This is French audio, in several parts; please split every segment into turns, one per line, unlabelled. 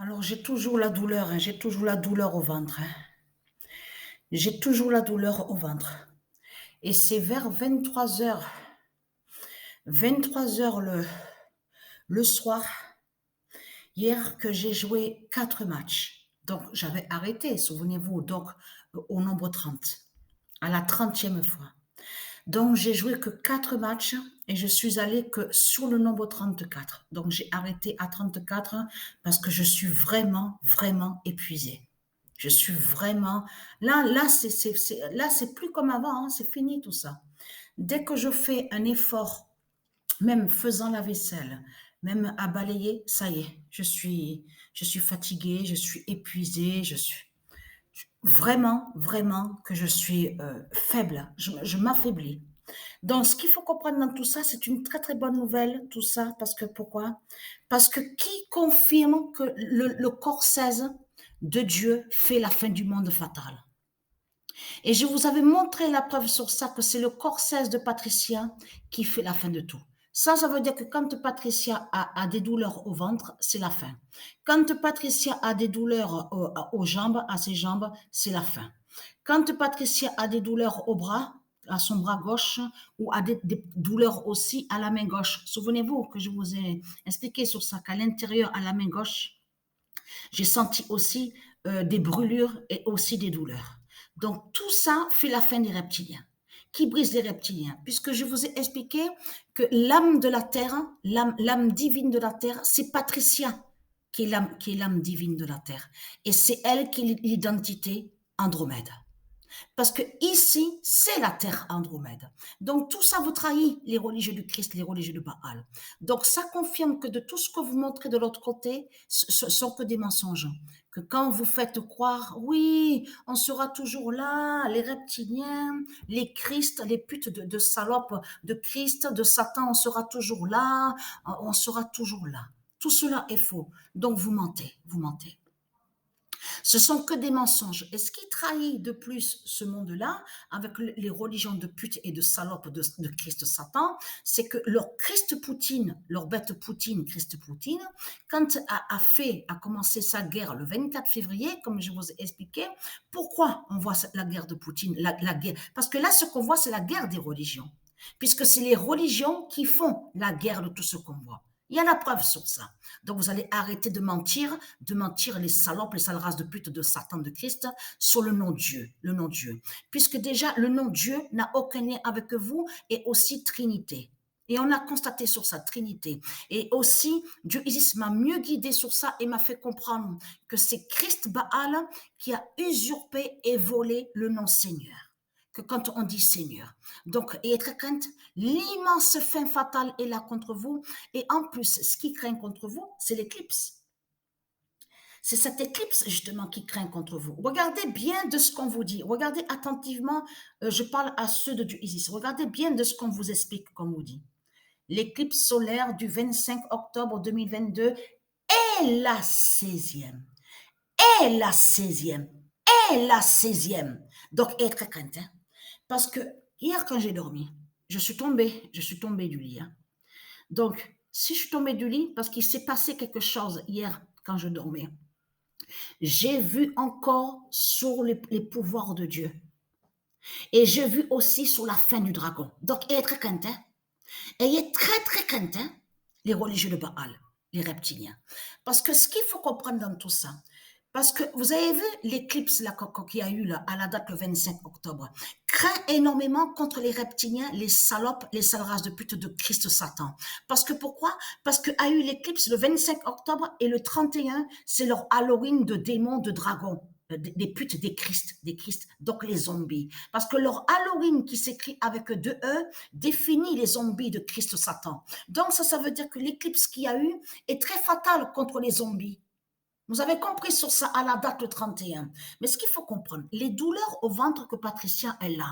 Alors j'ai toujours la douleur, hein, j'ai toujours la douleur au ventre, hein. J'ai toujours la douleur au ventre et c'est vers 23:00, 23:00 le soir, hier, que j'ai joué 4 matchs. Donc j'avais arrêté, souvenez-vous, donc au nombre 30, à la 30e fois. Donc j'ai joué que 4 matchs et je suis allée que sur le nombre 34. Donc j'ai arrêté à 34 parce que je suis vraiment, vraiment épuisée. Je suis vraiment là, c'est plus comme avant, hein, c'est fini tout ça. Dès que je fais un effort, même faisant la vaisselle, même à balayer, ça y est, je suis fatiguée, je suis épuisée, je suis vraiment, vraiment que je suis faible, je m'affaiblis. Donc, ce qu'il faut comprendre dans tout ça, c'est une très très bonne nouvelle, tout ça, parce que pourquoi? Parce que qui confirme que le corps 16 de Dieu fait la fin du monde fatale? Et je vous avais montré la preuve sur ça, que c'est le corps 16 de Patricia qui fait la fin de tout. Ça veut dire que quand Patricia a des douleurs au ventre, c'est la fin. Quand Patricia a des douleurs aux jambes, à ses jambes, c'est la fin. Quand Patricia a des douleurs au bras, à son bras gauche, ou a des douleurs aussi à la main gauche. Souvenez-vous que je vous ai expliqué sur ça, qu'à l'intérieur, à la main gauche, j'ai senti aussi des brûlures et aussi des douleurs. Donc tout ça fait la fin des reptiliens. Qui brise les reptiliens? Puisque je vous ai expliqué que l'âme de la terre, l'âme divine de la terre, c'est Patricia qui est l'âme divine de la terre. Et c'est elle qui est l'identité Andromède. Parce que ici, c'est la terre Andromède. Donc tout ça vous trahit, les religieux du Christ, les religieux de Baal. Donc ça confirme que de tout ce que vous montrez de l'autre côté, ce sont que des mensonges. Que quand vous faites croire, oui, on sera toujours là, les reptiliens, les Christ, les putes de salopes de Christ, de Satan, on sera toujours là, on sera toujours là. Tout cela est faux. Donc vous mentez, vous mentez. Ce sont que des mensonges. Et ce qui trahit de plus ce monde-là, avec les religions de putes et de salopes de Christ Satan, c'est que leur Christ Poutine, leur bête Poutine, Christ Poutine, quand a commencé sa guerre le 24 février, comme je vous ai expliqué, pourquoi on voit la guerre de Poutine, la guerre? Parce que là, ce qu'on voit, c'est la guerre des religions, puisque c'est les religions qui font la guerre de tout ce qu'on voit. Il y a la preuve sur ça. Donc vous allez arrêter de mentir les salopes, les sales races de pute de Satan de Christ sur le nom Dieu, le nom Dieu. Puisque déjà le nom Dieu n'a aucun lien avec vous et aussi Trinité. Et on a constaté sur sa Trinité. Et aussi, Dieu Isis m'a mieux guidé sur ça et m'a fait comprendre que c'est Christ Baal qui a usurpé et volé le nom Seigneur. Que quand on dit Seigneur. Donc, et être crainte, l'immense fin fatale est là contre vous. Et en plus, ce qui craint contre vous, c'est l'éclipse. C'est cette éclipse justement qui craint contre vous. Regardez bien de ce qu'on vous dit. Regardez attentivement. Je parle à ceux de Dieu Isis. Regardez bien de ce qu'on vous explique, qu'on vous dit. L'éclipse solaire du 25 octobre 2022 est la 16e. Est la 16e. Est la 16e. Donc, être crainte. Hein? Parce que hier, quand j'ai dormi, je suis tombée du lit. Hein. Donc, si je suis tombée du lit, parce qu'il s'est passé quelque chose hier quand je dormais, j'ai vu encore sur les pouvoirs de Dieu. Et j'ai vu aussi sur la fin du dragon. Donc, ayez très crainte, hein. Ayez très, très crainte, hein, les religieux de Baal, les reptiliens. Parce que ce qu'il faut comprendre dans tout ça, parce que vous avez vu l'éclipse qu'il y a eu là, à la date le 25 octobre, craint énormément contre les reptiliens, les salopes, les sales races de pute de Christ Satan. Parce que pourquoi? Parce qu'il y a eu l'éclipse le 25 octobre et le 31, c'est leur Halloween de démons, de dragons des putes, des Christ, donc les zombies. Parce que leur Halloween qui s'écrit avec deux E définit les zombies de Christ Satan. Donc ça veut dire que l'éclipse qu'il y a eu est très fatale contre les zombies. Vous avez compris sur ça à la date 31. Mais ce qu'il faut comprendre, les douleurs au ventre que Patricia elle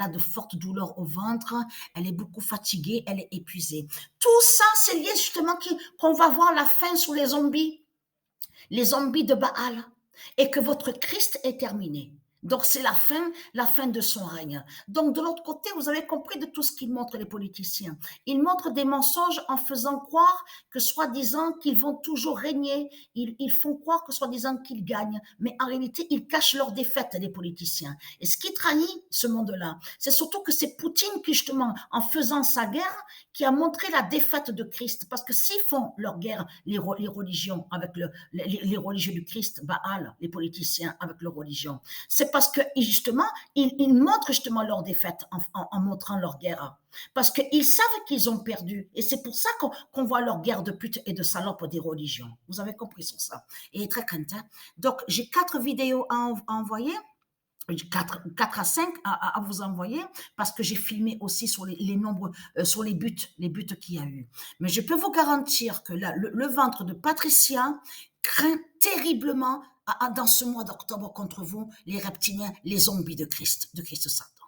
a de fortes douleurs au ventre, elle est beaucoup fatiguée, elle est épuisée. Tout ça, c'est lié justement qu'on va voir la fin sur les zombies de Baal, et que votre Christ est terminé. Donc c'est la fin de son règne. Donc de l'autre côté, vous avez compris de tout ce qu'ils montrent les politiciens. Ils montrent des mensonges en faisant croire que soi-disant qu'ils vont toujours régner. Ils font croire que soi-disant qu'ils gagnent. Mais en réalité, ils cachent leur défaite, les politiciens. Et ce qui trahit ce monde-là, c'est surtout que c'est Poutine qui, justement, en faisant sa guerre, qui a montré la défaite de Christ. Parce que s'ils font leur guerre, les religions, avec les religieux du Christ, Baal, les politiciens avec leur religion, c'est parce que justement, ils montrent justement leur défaite en montrant leur guerre. Parce qu'ils savent qu'ils ont perdu. Et c'est pour ça qu'on voit leur guerre de pute et de salope des religions. Vous avez compris sur ça. Et très content. Donc, j'ai 4 vidéos à envoyer. 4 à 5 à vous envoyer parce que j'ai filmé aussi sur les nombres, sur les buts qu'il y a eu. Mais je peux vous garantir que là, le ventre de Patricia craint terriblement dans ce mois d'octobre contre vous, les reptiliens, les zombies de Christ Satan.